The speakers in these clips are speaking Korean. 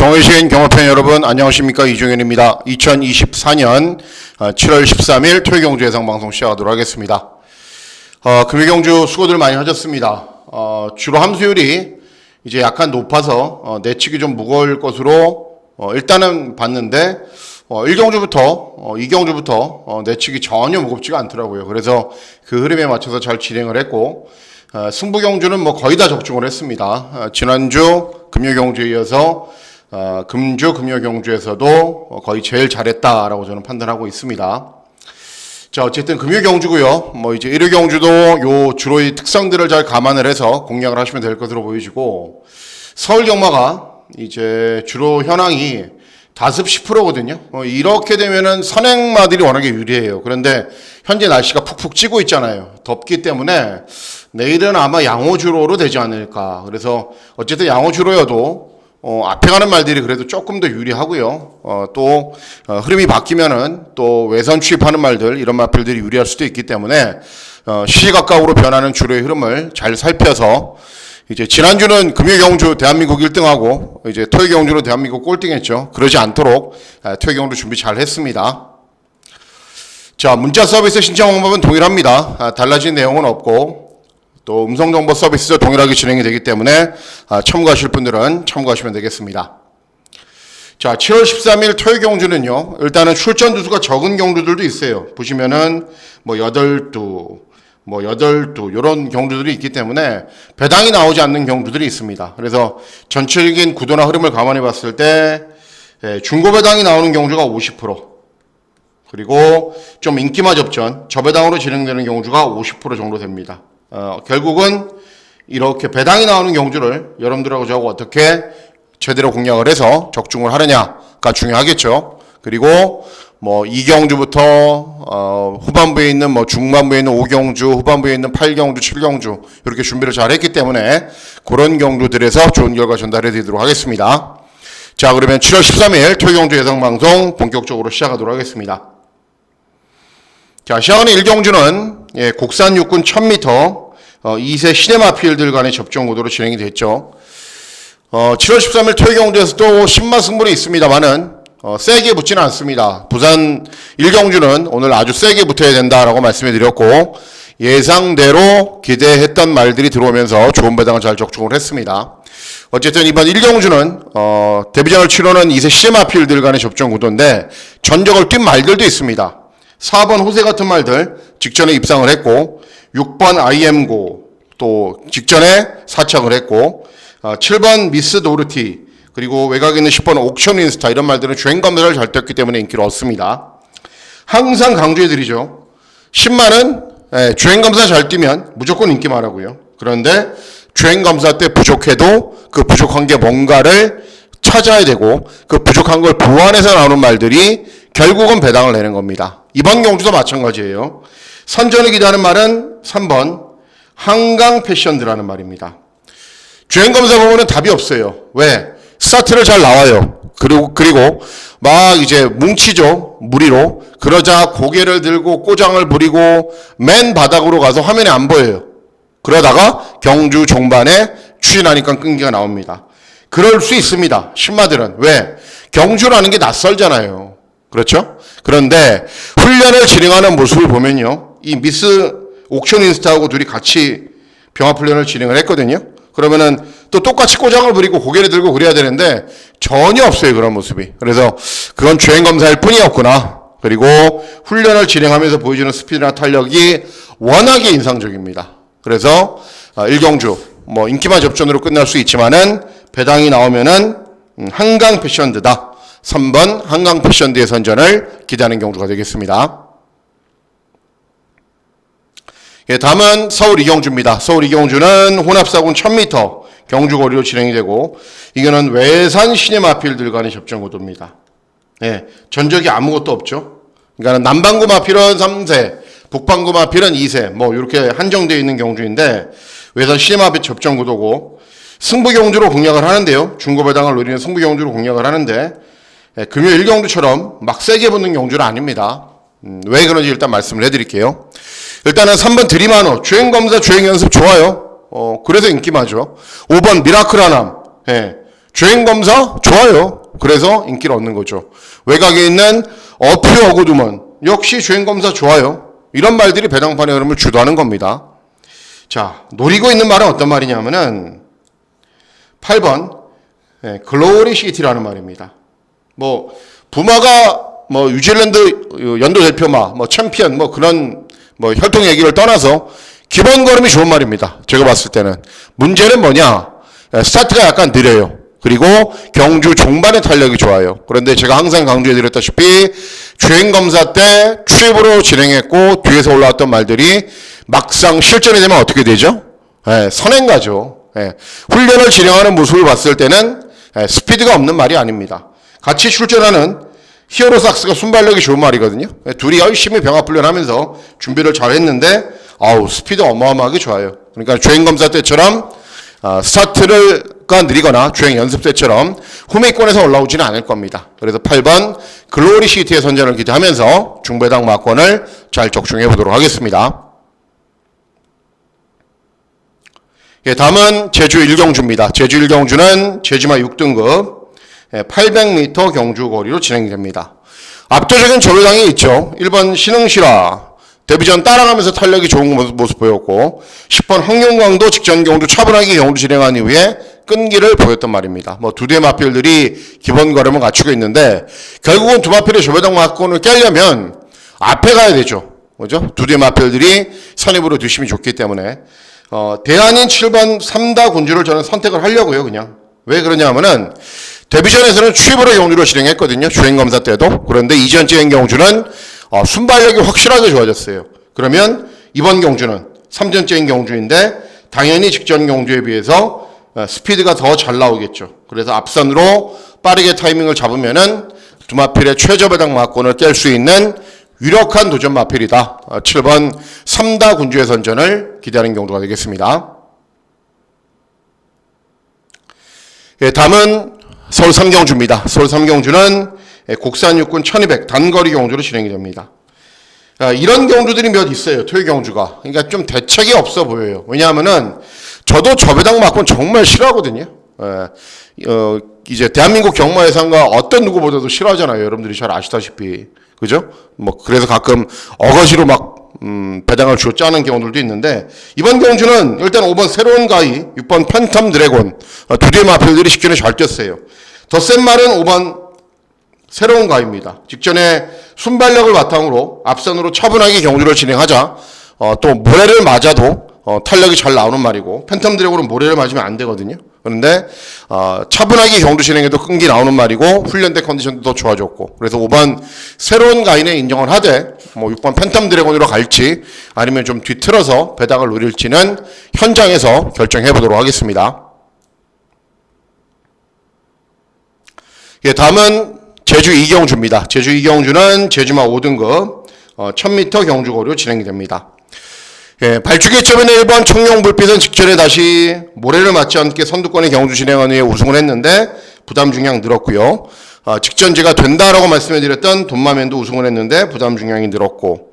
정의신 경호팬 여러분 안녕하십니까, 이종현입니다. 2024년 7월 13일 토요경주 예상방송 시작하도록 하겠습니다. 금요경주 수고들 많이 하셨습니다. 주로 함수율이 이제 약간 높아서 내치기 좀 무거울 것으로 일단은 봤는데 1경주부터 2경주부터 내치기 전혀 무겁지가 않더라고요. 그래서 그 흐름에 맞춰서 잘 진행을 했고, 승부경주는 뭐 거의 다 적중을 했습니다. 지난주 금요경주에 이어서 금주 금요경주에서도 거의 제일 잘했다라고 저는 판단하고 있습니다. 자, 어쨌든 금요경주고요. 뭐 이제 일요경주도 요 주로의 특성들을 잘 감안을 해서 공략을 하시면 될 것으로 보이시고, 서울 경마가 이제 주로 현황이 다습 10%거든요. 이렇게 되면은 선행마들이 워낙에 유리해요. 그런데 현재 날씨가 푹푹 찌고 있잖아요. 덥기 때문에 내일은 아마 양호주로로 되지 않을까. 그래서 어쨌든 양호주로여도 앞에 가는 말들이 그래도 조금 더 유리하고요. 또 흐름이 바뀌면은 또 외선 추입하는 말들, 이런 마필들이 유리할 수도 있기 때문에 시시각각으로 변하는 주로의 흐름을 잘 살펴서, 이제 지난주는 금요경주 대한민국 1등하고 이제 토요경주로 대한민국 꼴등했죠. 그러지 않도록 토요경주 준비 잘 했습니다. 자, 문자 서비스 신청 방법은 동일합니다. 달라진 내용은 없고, 또 음성정보 서비스도 동일하게 진행이 되기 때문에 첨부하실 분들은 첨부하시면 되겠습니다. 자, 7월 13일 토요경주는요, 일단은 출전 두수가 적은 경주들도 있어요. 보시면은 뭐 8두, 뭐 8두 이런 경주들이 있기 때문에 배당이 나오지 않는 경주들이 있습니다. 그래서 전체적인 구도나 흐름을 감안해 봤을 때 중고 배당이 나오는 경주가 50%, 그리고 좀 인기마 접전 저배당으로 진행되는 경주가 50% 정도 됩니다. 결국은 이렇게 배당이 나오는 경주를 여러분들하고 저하고 어떻게 제대로 공략을 해서 적중을 하느냐가 중요하겠죠. 그리고 뭐 2경주부터 후반부에 있는 뭐 중반부에 있는 5경주, 후반부에 있는 8경주, 7경주 이렇게 준비를 잘 했기 때문에 그런 경주들에서 좋은 결과 전달해 드리도록 하겠습니다. 자, 그러면 7월 13일 토요경주 예상방송 본격적으로 시작하도록 하겠습니다. 자, 시작하는 1경주는 국산 육군 1000m 2세 시네마필들 간의 접종 구도로 진행이 됐죠. 7월 13일 토요경주에서 또 신마 승부는 있습니다만은 세게 붙지는 않습니다. 부산 1경주는 오늘 아주 세게 붙어야 된다라고 말씀해 드렸고, 예상대로 기대했던 말들이 들어오면서 좋은 배당을 잘 적중을 했습니다. 어쨌든 이번 1경주는 데뷔전을 치르는 2세 시네마필들 간의 접종 구도인데 전적을 뛴 말들도 있습니다. 4번 호세 같은 말들 직전에 입상을 했고, 6번 IM고 또 직전에 사착을 했고, 7번 미스 도르티, 그리고 외곽에 있는 10번 옥션 인스타, 이런 말들은 주행 검사를 잘 떴기 때문에 인기를 얻습니다. 항상 강조해드리죠. 10만은 주행 검사 잘 뛰면 무조건 인기만하고요. 그런데 주행 검사 때 부족해도 그 부족한 게 뭔가를 찾아야 되고, 그 부족한 걸 보완해서 나오는 말들이 결국은 배당을 내는 겁니다. 이번 경주도 마찬가지예요. 선전을 기대하는 말은 3번 한강 패션드라는 말입니다. 주행 검사 보면은 답이 없어요. 왜? 스타트를 잘 나와요. 그리고 막 이제 뭉치죠. 무리로. 그러자 고개를 들고 꼬장을 부리고 맨 바닥으로 가서 화면에 안 보여요. 그러다가 경주 종반에 추진하니까 끈기가 나옵니다. 그럴 수 있습니다. 신마들은. 왜? 경주라는 게 낯설잖아요. 그렇죠? 그런데 훈련을 진행하는 모습을 보면요, 이 미스 옥션 인스타하고 둘이 같이 병합 훈련을 진행을 했거든요. 그러면은 또 똑같이 꼬장을 부리고 고개를 들고 그래야 되는데 전혀 없어요, 그런 모습이. 그래서 그건 주행 검사일 뿐이었구나. 그리고 훈련을 진행하면서 보여주는 스피드나 탄력이 워낙에 인상적입니다. 그래서 1경주 뭐 인기만 접전으로 끝날 수 있지만은 배당이 나오면은 한강 패션드다. 3번 한강 패션드의 선전을 기대하는 경주가 되겠습니다. 다음은 서울 2경주입니다. 서울 2경주는 혼합사군 1000m 경주거리로 진행이 되고, 이거는 외산 시네마필들 간의 접전 구도입니다. 전적이 아무것도 없죠. 그러니까 남반구 마필은 3세, 북반구 마필은 2세, 뭐 이렇게 한정되어 있는 경주인데 외산 시네마필 접전 구도고, 승부 경주로 공략을 하는데요. 중고배당을 노리는 승부 경주로 공략을 하는데 금요 1경주처럼 막 세게 붙는 경주는 아닙니다. 왜 그런지 일단 말씀을 해드릴게요. 일단은 3번 드리마노 주행검사 주행연습 좋아요. 그래서 인기마죠. 5번 미라클 하남 주행검사 좋아요. 그래서 인기를 얻는 거죠. 외곽에 있는 어퓨 어구드먼 역시 주행검사 좋아요. 이런 말들이 배당판의 흐름을 주도하는 겁니다. 자, 노리고 있는 말은 어떤 말이냐면은 8번 글로리 시티라는 말입니다. 뭐 부마가 뭐 뉴질랜드 연도 대표마, 뭐 챔피언, 뭐 그런 뭐 혈통 얘기를 떠나서 기본 걸음이 좋은 말입니다. 제가 봤을 때는. 문제는 뭐냐? 스타트가 약간 느려요. 그리고 경주 종반의 탄력이 좋아요. 그런데 제가 항상 강조해드렸다시피 주행검사 때 추입으로 진행했고 뒤에서 올라왔던 말들이 막상 실전이 되면 어떻게 되죠? 선행가죠. 훈련을 진행하는 모습을 봤을 때는 스피드가 없는 말이 아닙니다. 같이 출전하는 히어로삭스가 순발력이 좋은 말이거든요. 둘이 열심히 병합훈련하면서 준비를 잘 했는데 스피드 어마어마하게 좋아요. 그러니까 주행검사 때처럼 스타트가 느리거나 주행 연습 때처럼 후미권에서 올라오지는 않을 겁니다. 그래서 8번 글로리 시티의 선전을 기대하면서 중배당 막권을 잘 적중해 보도록 하겠습니다. 다음은 제주 1경주입니다. 제주 1경주는 제주마 6등급 800m 경주 거리로 진행이 됩니다. 압도적인 저배당이 있죠. 1번 신흥실화 데뷔전 따라가면서 탄력이 좋은 모습 보였고 10번 황룡광도 직전 경주 차분하게 경주 진행한 이후에 끈기를 보였단 말입니다. 뭐 두 대의 마필들이 기본 걸음을 갖추고 있는데 결국은 두 마필의 저배당 막권을 깨려면 앞에 가야 되죠. 그죠? 두 대의 마필들이 선입으로 뒷심이 좋기 때문에 대안인 7번 3다 군주를 저는 선택을 하려고요. 그냥. 왜 그러냐면은 데뷔전에서는 추입으로 경주를 진행했거든요. 주행검사 때도. 그런데 이전 주행 경주는 순발력이 확실하게 좋아졌어요. 그러면 이번 경주는 3전째인 경주인데 당연히 직전 경주에 비해서 스피드가 더 잘 나오겠죠. 그래서 앞선으로 빠르게 타이밍을 잡으면은 두 마필의 최저배당 막권을 깰 수 있는 유력한 도전 마필이다. 7번 3다 군주의 선전을 기대하는 경우가 되겠습니다. 다음은 서울 3경주입니다. 서울 3경주는 국산 육군 1200 단거리 경주로 진행이 됩니다. 이런 경주들이 몇 있어요. 토요 경주가. 그러니까 좀 대책이 없어 보여요. 왜냐하면은 저도 저배당 막권 정말 싫어하거든요. 이제 대한민국 경마예상가 어떤 누구보다도 싫어하잖아요. 여러분들이 잘 아시다시피. 그죠? 뭐 그래서 가끔 어거지로 막 배당을 주어 짜는 경우들도 있는데 이번 경주는 일단 5번 새로운 가이, 6번 팬텀 드래곤 두 대의 마필들이 직전에 잘 뛰었어요. 더 센 말은 5번 새로운 가이입니다. 직전에 순발력을 바탕으로 앞선으로 차분하게 경주를 진행하자 또 모래를 맞아도 탄력이 잘 나오는 말이고 팬텀 드래곤은 모래를 맞으면 안 되거든요. 그런데 차분하게 경주 진행에도 끈기 나오는 말이고 훈련 때 컨디션도 더 좋아졌고 그래서 5번 새로운 가인에 인정을 하되 뭐 6번 팬텀 드래곤으로 갈지 아니면 좀 뒤틀어서 배당을 노릴지는 현장에서 결정해 보도록 하겠습니다. 다음은 제주 2경주입니다. 제주 2경주는 제주마 5등급 1000m 경주거리로 진행이 됩니다. 발주기 처음에는 1번 청룡불빛은 직전에 다시 모래를 맞지 않게 선두권의 경주 진행한 후에 우승을 했는데 부담 중량 늘었고요. 직전 제가 된다라고 말씀해드렸던 돈마맨도 우승을 했는데 부담 중량이 늘었고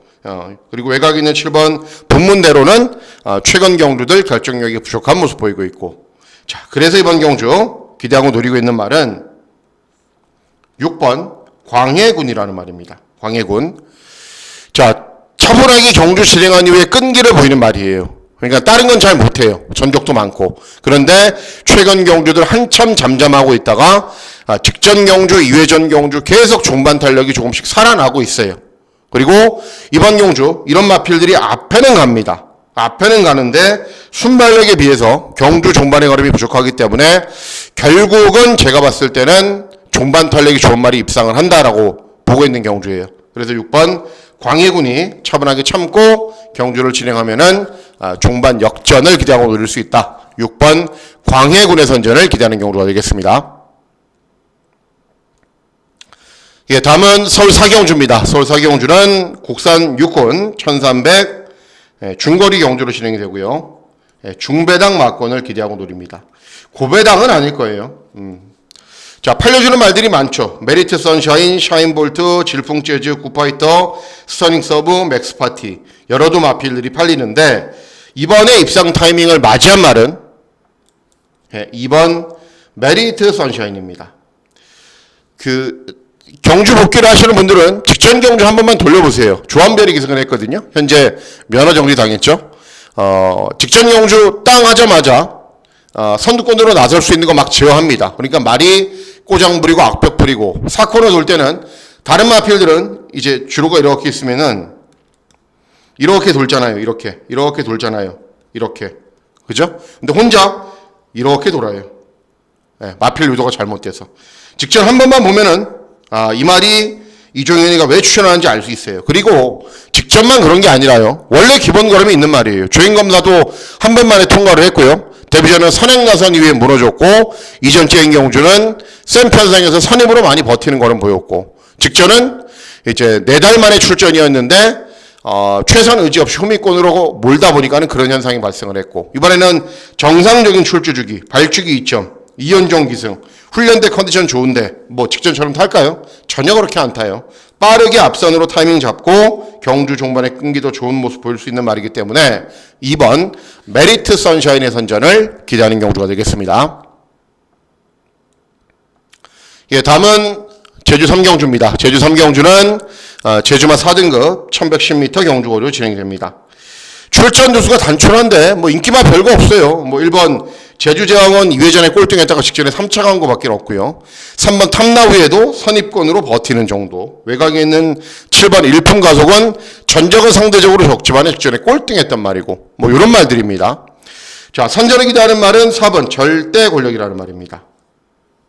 그리고 외곽에 있는 7번 본문대로는 최근 경주들 결정력이 부족한 모습 보이고 있고 자 그래서 이번 경주 기대하고 노리고 있는 말은 6번 광해군이라는 말입니다. 광해군. 자 차분하게 경주 진행한 이후에 끈기를 보이는 말이에요. 그러니까 다른 건 잘 못해요. 전적도 많고. 그런데 최근 경주들 한참 잠잠하고 있다가 직전 경주, 2회전 경주 계속 종반 탄력이 조금씩 살아나고 있어요. 그리고 이번 경주 이런 마필들이 앞에는 갑니다. 앞에는 가는데 순발력에 비해서 경주 종반의 걸음이 부족하기 때문에 결국은 제가 봤을 때는 종반 탄력이 좋은 말이 입상을 한다라고 보고 있는 경주예요. 그래서 6번 광해군이 차분하게 참고 경주를 진행하면은 종반 역전을 기대하고 노릴 수 있다. 6번 광해군의 선전을 기대하는 경우가 되겠습니다. 다음은 서울 4경주입니다. 서울 4경주는 국산 육군 1300 중거리 경주로 진행이 되고요. 중배당 막권을 기대하고 노립니다. 고배당은 아닐 거예요. 자, 팔려주는 말들이 많죠. 메리트 선샤인, 샤인볼트, 질풍 재즈, 굿파이터, 스터닝 서브, 맥스 파티. 여러 도 마필들이 팔리는데, 이번에 입상 타이밍을 맞이한 말은, 2번 메리트 선샤인입니다. 경주 복귀를 하시는 분들은 직전 경주 한 번만 돌려보세요. 조한별이 기승을 했거든요. 현재 면허 정지 당했죠. 직전 경주 땅 하자마자 선두권으로 나설 수 있는 거 막 제어합니다. 그러니까 말이 꼬장 부리고 악벽 부리고 4코너 돌 때는 다른 마필들은 이제 주로가 이렇게 있으면은 이렇게 돌잖아요. 이렇게 돌잖아요. 이렇게. 그죠? 근데 혼자 이렇게 돌아요. 네, 마필 유도가 잘못돼서. 직전 한 번만 보면은 이 말이 이종현이가 왜 추천하는지 알 수 있어요. 그리고 직전만 그런 게 아니라요. 원래 기본 걸음이 있는 말이에요. 주행검사도 한 번만에 통과를 했고요. 데뷔전은 선행 나선 이후에 무너졌고 이전 주행 경주는 센 편성에서 선임으로 많이 버티는 걸음 보였고 직전은 이제 4달 만에 출전이었는데 최선 의지 없이 후미권으로 몰다 보니까는 그런 현상이 발생을 했고 이번에는 정상적인 출주 주기, 발주기 2점, 이연종 기승, 훈련 때 컨디션 좋은데 뭐 직전처럼 탈까요? 전혀 그렇게 안 타요. 빠르게 앞선으로 타이밍 잡고 경주 종반에 끈기도 좋은 모습 보일 수 있는 말이기 때문에 2번 메리트 선샤인의 선전을 기대하는 경주가 되겠습니다. 예, 다음은 제주 3경주입니다. 제주 3경주는 제주마 4등급 1110m 경주거리로 진행됩니다. 출전 두수가 단촐한데 뭐 인기만 별거 없어요. 뭐 1번 제주제왕은 2회전에 꼴등했다가 직전에 3차 간 거밖에 없고요. 3번 탐나후에도 선입권으로 버티는 정도. 외곽에 있는 7번 일품 가속은 전적은 상대적으로 적지만 직전에 꼴등했단 말이고 뭐 이런 말들입니다. 자, 선전을 기대하는 말은 4번 절대 권력이라는 말입니다.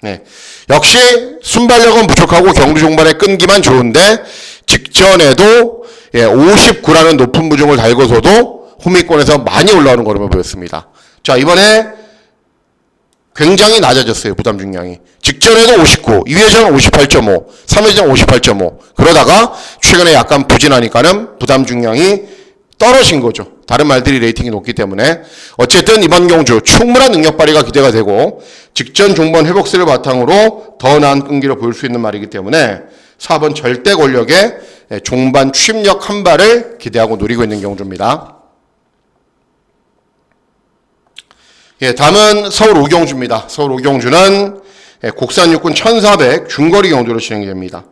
네, 역시 순발력은 부족하고 경주 종반의 끈기만 좋은데 직전에도 59라는 높은 무중을 달고서도 후미권에서 많이 올라오는 걸음을 보였습니다. 자, 이번에 굉장히 낮아졌어요. 부담 중량이. 직전에도 59, 2회전 58.5, 3회전 58.5 그러다가 최근에 약간 부진하니까는 부담 중량이 떨어진 거죠. 다른 말들이 레이팅이 높기 때문에 어쨌든 이번 경주 충분한 능력 발휘가 기대가 되고 직전 종반 회복세를 바탕으로 더 나은 끈기를 보일 수 있는 말이기 때문에 4번 절대 권력의 종반 추임력 한 발을 기대하고 노리고 있는 경주입니다. 예, 다음은 서울 오경주입니다. 서울 오경주는 국산 육군 1400 중거리 경주로 진행이 됩니다.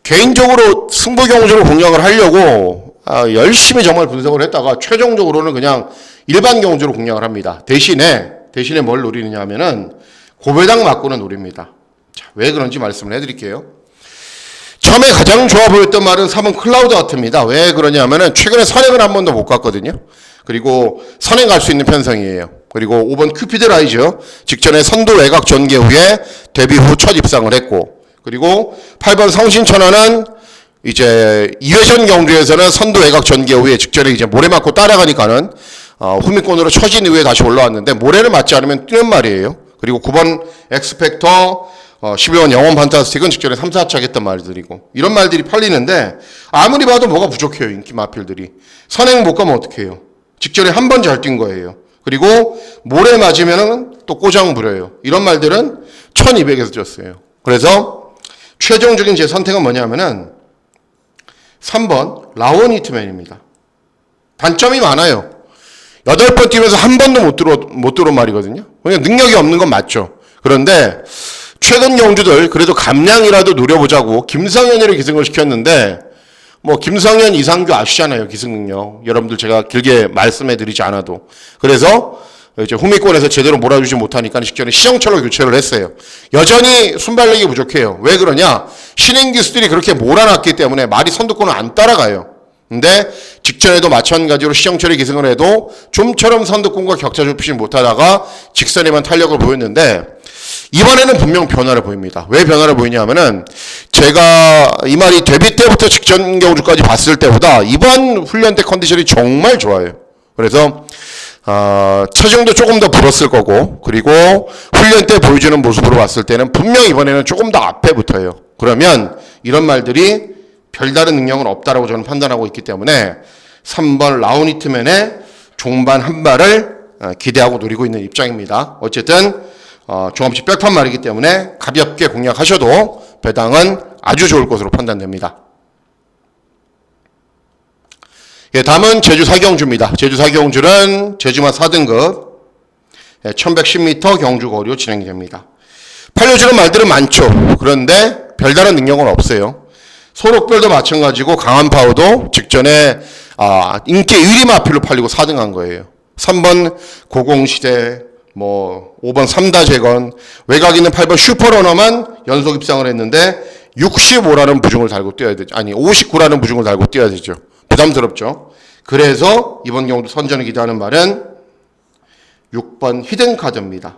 개인적으로 승부 경주로 공략을 하려고 열심히 정말 분석을 했다가 최종적으로는 그냥 일반 경주로 공략을 합니다. 대신에 뭘 노리느냐 하면은 고배당 맞고는 노립니다. 자, 왜 그런지 말씀을 해드릴게요. 처음에 가장 좋아 보였던 말은 3번 클라우드 아트입니다. 왜 그러냐면은 최근에 선행을 한 번도 못 갔거든요. 그리고 선행 갈 수 있는 편성이에요. 그리고 5번 큐피드 라이즈 직전에 선두 외곽 전개 후에 데뷔 후 첫 입상을 했고 그리고 8번 성신천하는 이제 2회전 경주에서는 선두 외곽 전개 후에 직전에 이제 모래 맞고 따라가니까는 후미권으로 처진 이후에 다시 올라왔는데 모래를 맞지 않으면 뛰는 말이에요. 그리고 9번 엑스팩터 11번 영원 판타스틱은 직전에 3, 4차 했던 말들이고 이런 말들이 팔리는데 아무리 봐도 뭐가 부족해요. 인기 마필들이. 선행 못 가면 어떡해요. 직전에 한 번 잘 뛴 거예요. 그리고 모래 맞으면 또 꼬장 부려요. 이런 말들은 1200에서 졌어요. 그래서 최종적인 제 선택은 뭐냐면은 3번 라온 히트맨입니다. 단점이 많아요. 8번 뛰면서 한 번도 못 들어온 말이거든요. 그냥 능력이 없는 건 맞죠. 그런데 최근 경주들 그래도 감량이라도 노려보자고 김상현이를 기승을 시켰는데 뭐 김상현, 이상규 아시잖아요. 기승 능력. 여러분들 제가 길게 말씀해 드리지 않아도. 그래서 이제 후미권에서 제대로 몰아주지 못하니까 직전에 시정철로 교체를 했어요. 여전히 순발력이 부족해요. 왜 그러냐? 신인 기수들이 그렇게 몰아놨기 때문에 말이 선두권을 안 따라가요. 근데 직전에도 마찬가지로 시정철이 기승을 해도 좀처럼 선두권과 격차 좁히지 못하다가 직선에만 탄력을 보였는데 이번에는 분명 변화를 보입니다. 왜 변화를 보이냐 하면은 제가 이 말이 데뷔 때부터 직전 경주까지 봤을 때보다 이번 훈련 때 컨디션이 정말 좋아요. 그래서 체중도 조금 더 불었을 거고 그리고 훈련 때 보여주는 모습으로 봤을 때는 분명 이번에는 조금 더 앞에 붙어요. 그러면 이런 말들이 별다른 능력은 없다라고 저는 판단하고 있기 때문에 3번 라우니트맨의 종반 한 발을 기대하고 노리고 있는 입장입니다. 어쨌든 종합식 백판 말이기 때문에 가볍게 공략하셔도 배당은 아주 좋을 것으로 판단됩니다. 예, 다음은 제주 4경주입니다. 제주 4경주는 제주마 4등급 1110m 경주 거리로 진행이 됩니다. 살려주는 말들은 많죠. 그런데 별다른 능력은 없어요. 소록별도 마찬가지고 강한파워도 직전에 인기 1위 마필로 팔리고 4등한 거예요. 3번 고공시대, 5번 3다재건, 외곽 있는 8번 슈퍼러너만 연속 입상을 했는데 65라는 부중을 달고 뛰어야 되죠. 59라는 부중을 달고 뛰어야 되죠. 부담스럽죠. 그래서 이번 경우도 선전을 기대하는 말은 6번 히든카드입니다.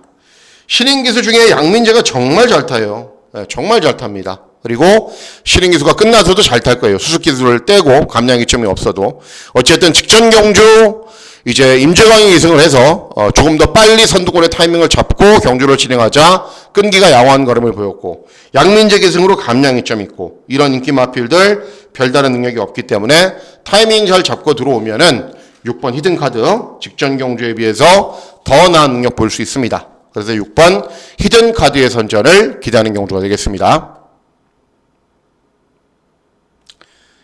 신인기수 중에 양민재가 정말 잘 타요. 네, 정말 잘 탑니다. 그리고 신인기수가 끝나서도 잘 탈 거예요. 수습기술을 떼고 감량이점이 없어도. 어쨌든 직전 경주 이제 임재광이 2승을 해서 조금 더 빨리 선두권의 타이밍을 잡고 경주를 진행하자 끈기가 양호한 걸음을 보였고, 양민재 기승으로 감량이점이 있고, 이런 인기 마필들 별다른 능력이 없기 때문에 타이밍 잘 잡고 들어오면은 6번 히든카드 직전 경주에 비해서 더 나은 능력 볼 수 있습니다. 그래서 6번 히든카드의 선전을 기대하는 경주가 되겠습니다.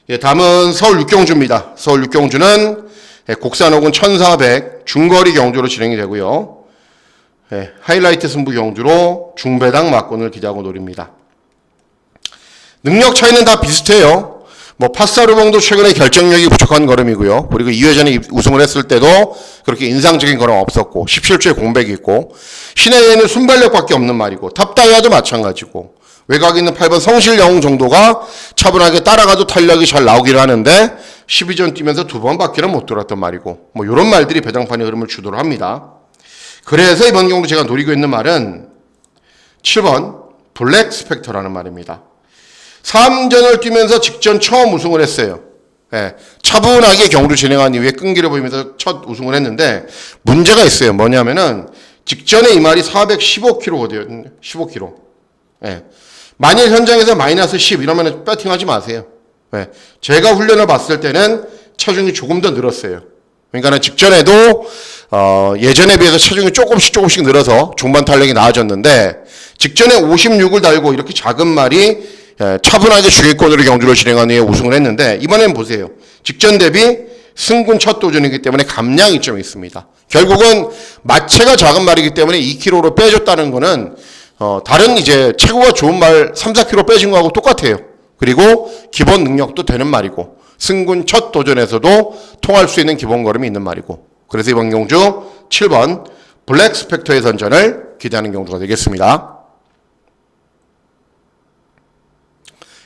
예, 다음은 서울 6경주입니다. 서울 6경주는 곡산 혹은 1400 중거리 경주로 진행이 되고요. 예, 하이라이트 승부 경주로 중배당 막권을 기대하고 노립니다. 능력 차이는 다 비슷해요. 파사르봉도 최근에 결정력이 부족한 걸음이고요. 그리고 2회전에 우승을 했을 때도 그렇게 인상적인 걸음 없었고 17주에 공백이 있고, 시내에는 순발력밖에 없는 말이고, 탑다이아도 마찬가지고, 외곽에 있는 8번 성실영웅 정도가 차분하게 따라가도 탄력이 잘 나오기를 하는데 12전 뛰면서 2번밖에는 못 돌았던 말이고, 이런 말들이 배당판의 흐름을 주도를 합니다. 그래서 이번 경우도 제가 노리고 있는 말은 7번 블랙 스펙터라는 말입니다. 3전을 뛰면서 직전 처음 우승을 했어요. 예, 차분하게 경주 진행한 이후에 끈기를 보이면서 첫 우승을 했는데 문제가 있어요. 뭐냐면은 직전에 이 말이 415km거든요. 15km. 예. 만일 현장에서 마이너스 10 이러면 배팅하지 마세요. 예. 제가 훈련을 봤을 때는 체중이 조금 더 늘었어요. 그러니까 직전에도 예전에 비해서 체중이 조금씩 늘어서 중반 탄력이 나아졌는데, 직전에 56을 달고 이렇게 작은 말이 차분하게 주기권으로 경주를 진행한 후에 우승을 했는데, 이번엔 보세요. 직전 대비 승군 첫 도전이기 때문에 감량 이점이 있습니다. 결국은 마체가 작은 말이기 때문에 2kg로 빼줬다는 거는 다른 이제 체구가 좋은 말 3, 4kg 빼진 거하고 똑같아요. 그리고 기본 능력도 되는 말이고, 승군 첫 도전에서도 통할 수 있는 기본 걸음이 있는 말이고, 그래서 이번 경주 7번 블랙 스펙터의 선전을 기대하는 경주가 되겠습니다.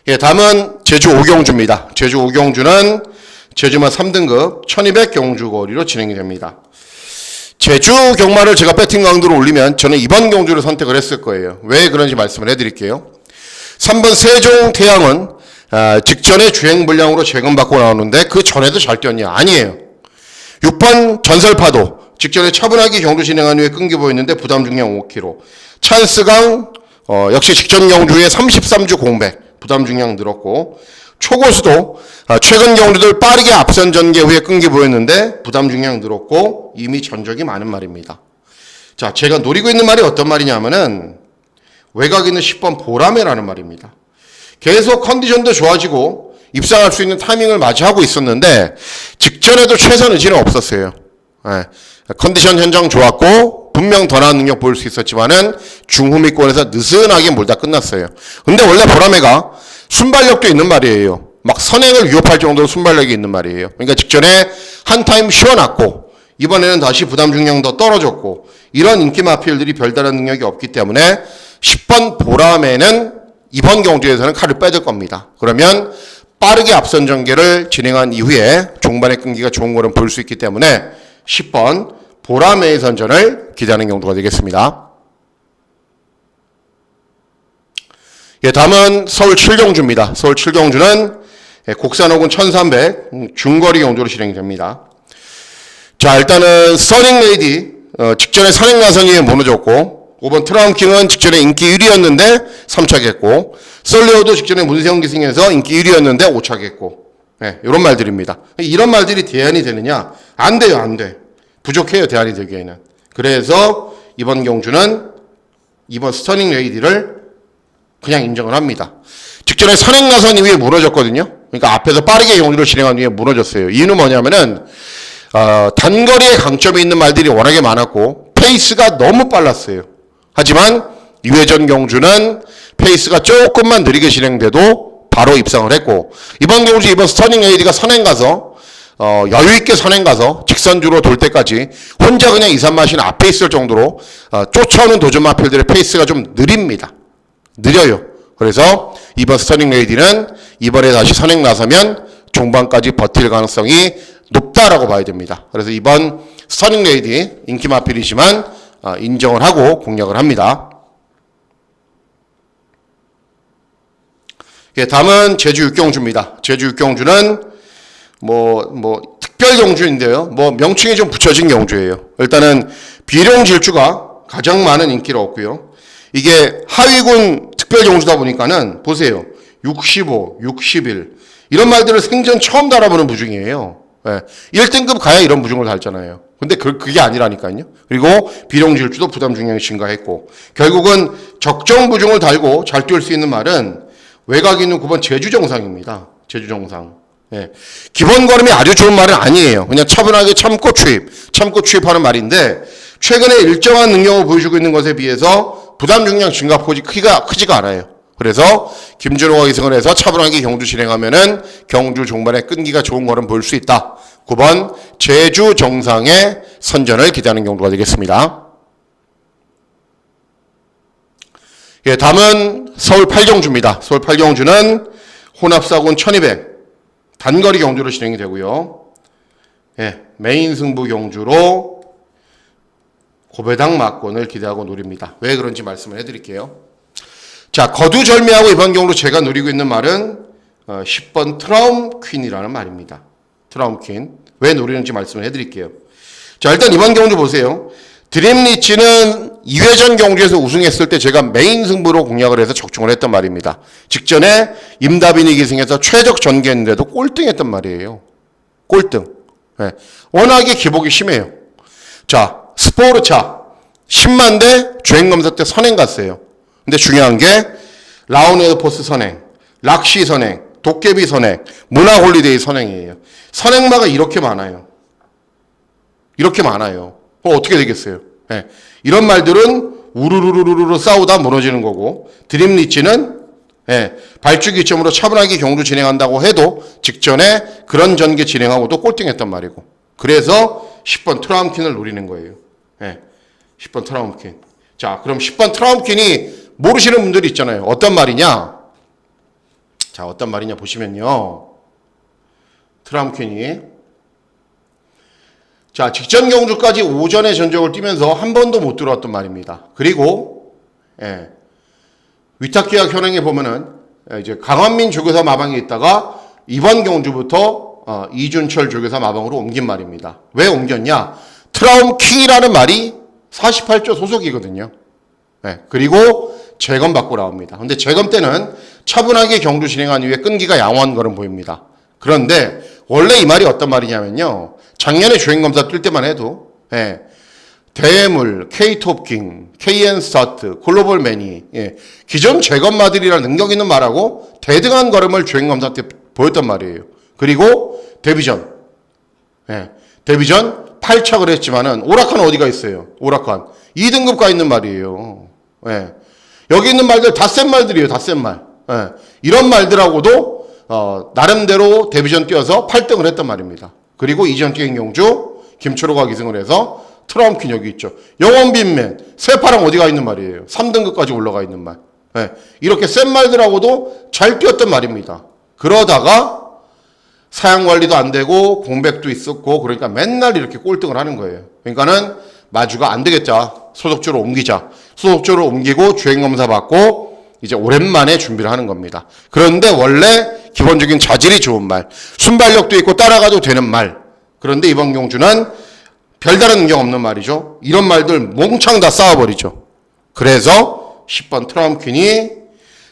예, 다음은 제주 5경주입니다. 제주 5경주는 제주마 3등급 1200 경주거리로 진행이 됩니다. 제주 경마를 제가 배팅 강도로 올리면 저는 이번 경주를 선택을 했을 거예요. 왜 그런지 말씀을 해드릴게요. 3번 세종 태양은 직전에 주행 불량으로 재검받고 나오는데 그 전에도 잘 뛰었냐? 아니에요. 6번 전설파도 직전에 차분하게 경주 진행한 후에 끈기 보였는데 부담 중량 5kg. 찬스강 역시 직전 경주에 33주 공백. 부담 중량 늘었고, 초고수도 최근 경주들 빠르게 앞선 전개 후에 끈기 보였는데 부담 중량 늘었고 이미 전적이 많은 말입니다. 자, 제가 노리고 있는 말이 어떤 말이냐면은 외곽에 있는 10번 보라매라는 말입니다. 계속 컨디션도 좋아지고 입상할 수 있는 타이밍을 맞이하고 있었는데 직전에도 최선 의지는 없었어요. 네. 컨디션 현장 좋았고 분명 더 나은 능력 보일 수 있었지만은 중후미권에서 느슨하게 몰다 끝났어요. 근데 원래 보라매가 순발력도 있는 말이에요. 막 선행을 위협할 정도로 순발력이 있는 말이에요. 그러니까 직전에 한 타임 쉬어놨고 이번에는 다시 부담 중량 더 떨어졌고, 이런 인기 마필들이 별다른 능력이 없기 때문에 10번 보라매는 이번 경주에서는 칼을 빼들 겁니다. 그러면 빠르게 앞선 전개를 진행한 이후에 종반의 끈기가 좋은 거는 볼 수 있기 때문에 10번 보라매의 선전을 기대하는 경우가 되겠습니다. 예, 다음은 서울 7경주입니다. 서울 7경주는 곡산 혹은 1300 중거리 경주로 진행이 됩니다. 자, 일단은 서닝 레이디 직전에 선행 나선이에 무너졌고, 5번 트라운킹은 직전에 인기 1위였는데 3차겠고, 솔레오도 직전에 문세영 기승에서 인기 1위였는데 5차겠고, 네, 이런 말들입니다. 이런 말들이 대안이 되느냐? 안 돼요, 안 돼. 부족해요, 대안이 되기에는. 그래서 이번 경주는 이번 스터닝 레이디를 그냥 인정을 합니다. 직전에 선행 나선 이후에 무너졌거든요. 그러니까 앞에서 빠르게 경주를 진행한 이후에 무너졌어요. 이유는 뭐냐면은 단거리에 강점이 있는 말들이 워낙에 많았고 페이스가 너무 빨랐어요. 하지만 이회전 경주는 페이스가 조금만 느리게 진행돼도 바로 입상을 했고, 이번 경주 이번 스터닝 레이디가 선행 가서 여유있게 선행 가서 직선주로 돌 때까지 혼자 그냥 2, 3마신 앞에 있을 정도로 쫓아오는 도전 마필들의 페이스가 좀 느립니다. 느려요. 그래서 이번 스터닝 레이디는 이번에 다시 선행 나서면 종반까지 버틸 가능성이 높다라고 봐야 됩니다. 그래서 이번 스터닝 레이디 인기 마필이지만 인정을 하고 공략을 합니다. 예, 다음은 제주 육경주입니다. 제주 육경주는 특별 경주인데요. 명칭이 좀 붙여진 경주예요. 일단은 비룡 질주가 가장 많은 인기를 얻고요. 이게 하위군 특별 경주다 보니까는 보세요. 65, 61 이런 말들을 생전 처음 달아보는 부중이에요. 예, 1등급 가야 이런 부중을 달잖아요. 근데 그게 아니라니까요. 그리고 비룡 질주도 부담 중량이 증가했고, 결국은 적정 부중을 달고 잘 뛸 수 있는 말은 외곽 있는 9번 제주 정상입니다. 제주 정상. 예. 기본 걸음이 아주 좋은 말은 아니에요. 그냥 차분하게 참고 추입하는 말인데, 최근에 일정한 능력을 보여주고 있는 것에 비해서 부담 중량 증가폭이 크지가 않아요. 그래서 김준호가 기승을 해서 차분하게 경주 진행하면은 경주 종반에 끈기가 좋은 걸음 보일 수 있다. 9번 제주 정상의 선전을 기대하는 경주가 되겠습니다. 예, 다음은 서울 8경주입니다. 서울 8경주는 혼합사군 1200 단거리 경주로 진행이 되고요. 예, 메인 승부 경주로 고배당 막권을 기대하고 노립니다. 왜 그런지 말씀을 해드릴게요. 자, 거두절미하고 이번 경우로 제가 노리고 있는 말은 10번 트라움 퀸이라는 말입니다. 트라움 퀸. 왜 노리는지 말씀을 해드릴게요. 자, 일단 이번 경주 보세요. 드림리치는 2회전 경주에서 우승했을 때 제가 메인 승부로 공략을 해서 적중을 했던 말입니다. 직전에 임다빈이 기승해서 최적 전개했는데도 꼴등했던 말이에요. 꼴등. 네. 워낙에 기복이 심해요. 자, 스포르차 10만 대 주행검사 때 선행 갔어요. 근데 중요한 게 라운에드 포스 선행, 락시 선행, 도깨비 선행, 문화홀리데이 선행이에요. 선행마가 이렇게 많아요. 이렇게 많아요. 어떻게 되겠어요? 네. 이런 말들은 우르르르르르 싸우다 무너지는 거고, 드림리치는 발주 기점으로 차분하게 경주 진행한다고 해도 직전에 그런 전개 진행하고도 꼴등했단 말이고, 그래서 10번 트라움퀸을 노리는 거예요. 10번 트라움퀸. 자, 그럼 10번 트라움퀸이 모르시는 분들이 있잖아요. 어떤 말이냐? 자, 어떤 말이냐 보시면요. 트라움퀸이 자, 직전 경주까지 오전에 전적을 뛰면서 한 번도 못 들어왔던 말입니다. 그리고 위탁계약 현행에 보면은 이제 강원민 조교사 마방에 있다가 이번 경주부터 이준철 조교사 마방으로 옮긴 말입니다. 왜 옮겼냐? 트라움 킹이라는 말이 48조 소속이거든요. 그리고 재검 받고 나옵니다. 근데 재검 때는 차분하게 경주 진행한 이후에 끈기가 양호한 거는 보입니다. 그런데 원래 이 말이 어떤 말이냐면요. 작년에 주행검사 뛸 때만 해도 대물, K톱킹, KN스타트, 글로벌 매니 기존 재검마들이랑 능력 있는 말하고 대등한 걸음을 주행검사 때 보였단 말이에요. 그리고 데뷔전 데뷔전 8착을 했지만은 오락한 어디가 있어요? 오락한 2등급 가 있는 말이에요. 여기 있는 말들 다 센 말들이에요. 다 센 말. 이런 말들하고도 나름대로 데뷔전 뛰어서 8등을 했단 말입니다. 그리고 이전 뛰행 경주 김초로가 기승을 해서 트라움퀸 여기 있죠. 영원빈맨 세파랑 어디가 있는 말이에요. 3등급까지 올라가 있는 말. 이렇게 센 말들하고도 잘 뛰었단 말입니다. 그러다가 사양관리도 안 되고 공백도 있었고 그러니까 맨날 이렇게 꼴등을 하는 거예요. 그러니까는 마주가 안 되겠자. 소속주로 옮기자. 소속주로 옮기고 주행검사 받고 이제 오랜만에 준비를 하는 겁니다. 그런데 원래 기본적인 자질이 좋은 말, 순발력도 있고 따라가도 되는 말. 그런데 이번 경주는 별다른 능력 없는 말이죠. 이런 말들 몽창 다 쌓아버리죠. 그래서 10번 트라움퀸이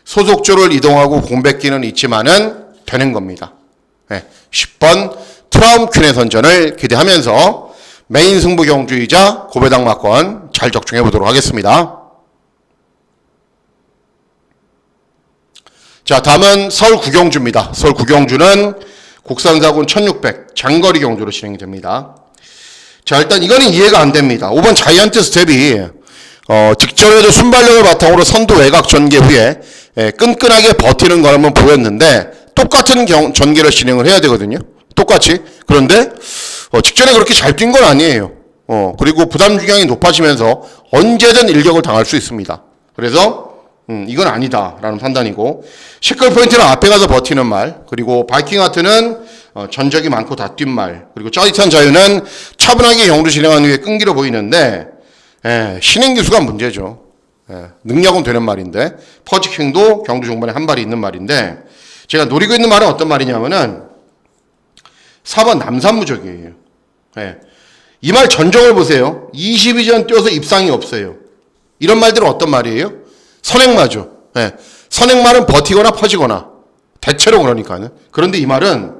소속주를 이동하고 공백기는 있지만은 되는 겁니다. 10번 트라움퀸의 선전을 기대하면서 메인 승부 경주이자 고배당 막권 잘 적중해 보도록 하겠습니다. 자, 다음은 서울 구경주입니다. 서울 구경주는 국산사군 1600 장거리 경주로 진행이 됩니다. 자, 일단 이거는 이해가 안 됩니다. 5번 자이언트 스텝이 직전에도 순발력을 바탕으로 선두 외곽 전개 후에 끈끈하게 버티는 걸 한번 보였는데 똑같은 전개를 진행을 해야 되거든요. 똑같이. 그런데 직전에 그렇게 잘 뛴 건 아니에요. 그리고 부담 중량이 높아지면서 언제든 일격을 당할 수 있습니다. 그래서 이건 아니다라는 판단이고, 시클 포인트는 앞에 가서 버티는 말, 그리고 바이킹 하트는 전적이 많고 다 뛴 말, 그리고 짜릿한 자유는 차분하게 경주 진행한 후에 끈기로 보이는데 신행 기수가 문제죠. 능력은 되는 말인데 퍼지킹도 경주 종반에 한 발이 있는 말인데, 제가 노리고 있는 말은 어떤 말이냐면은 4번 남산무적이에요. 이 말 전적을 보세요. 22전 뛰어서 입상이 없어요. 이런 말들은 어떤 말이에요? 선행마죠. 선행말은 버티거나 퍼지거나, 대체로 그러니까는. 그런데 이 말은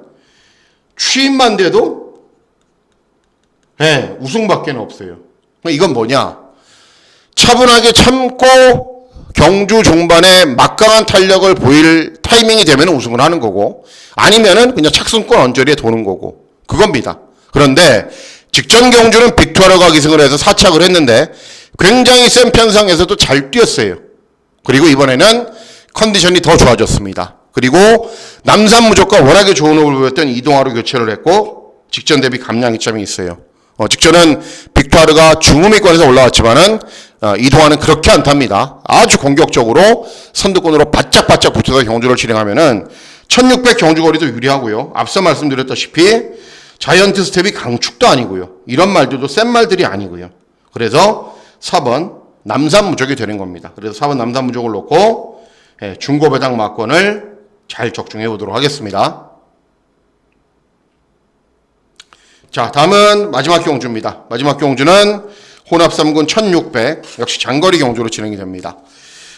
취임만 돼도 우승밖에 없어요. 이건 뭐냐? 차분하게 참고 경주 종반에 막강한 탄력을 보일 타이밍이 되면 우승을 하는 거고, 아니면은 그냥 착승권 언저리에 도는 거고, 그겁니다. 그런데 직전 경주는 빅투아르가 기승을 해서 4착을 했는데 굉장히 센 편상에서도 잘 뛰었어요. 그리고 이번에는 컨디션이 더 좋아졌습니다. 그리고 남산 무조건 워낙에 좋은 호흡을 보였던 이동하로 교체를 했고, 직전 대비 감량 이점이 있어요. 직전은 빅투아르가 중후미권에서 올라왔지만은 이동하는 그렇게 안 탑니다. 아주 공격적으로 선두권으로 바짝바짝 붙어서 경주를 진행하면은 1600 경주 거리도 유리하고요. 앞서 말씀드렸다시피 자이언트 스텝이 강축도 아니고요. 이런 말들도 센 말들이 아니고요. 그래서 4번 남산 무적이 되는 겁니다. 그래서 4번 남산 무적을 놓고 중고 배당 막권을 잘 적중해 보도록 하겠습니다. 자, 다음은 마지막 경주입니다. 마지막 경주는 혼합 3군 1600, 역시 장거리 경주로 진행이 됩니다.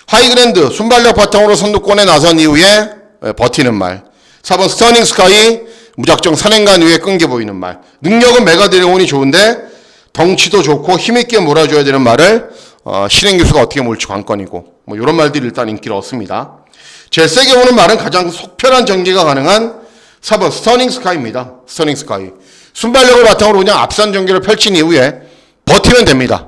하이그랜드 순발력 바탕으로 선두권에 나선 이후에 버티는 말, 4번 스터닝 스카이 무작정 산행간 위에 끈게 보이는 말, 능력은 메가드래곤이 좋은데 덩치도 좋고 힘있게 몰아줘야 되는 말을 신행 기수가 어떻게 몰지 관건이고, 뭐 이런 말들이 일단 인기를 얻습니다. 제일 세게 보는 말은 가장 속편한 전개가 가능한 4번 스터닝 스카이입니다. 스터닝 스카이. 순발력을 바탕으로 그냥 앞선 전개를 펼친 이후에 버티면 됩니다.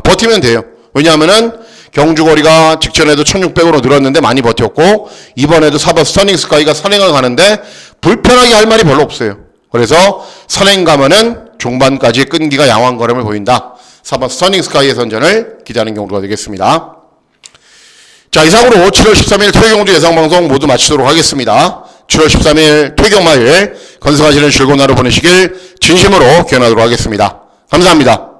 버티면 돼요. 왜냐하면은 경주 거리가 직전에도 1600으로 늘었는데 많이 버텼고, 이번에도 4번 스터닝 스카이가 선행을 가는데 불편하게 할 말이 별로 없어요. 그래서 선행 가면은 종반까지 끈기가 양호한 걸음을 보인다. 4번 스터닝 스카이의 선전을 기대하는 경주가 되겠습니다. 자, 이상으로 7월 13일 토요경주 예상방송 모두 마치도록 하겠습니다. 7월 13일 토요경마일 건승하시는 즐거운 하루 보내시길 진심으로 기원하도록 하겠습니다. 감사합니다.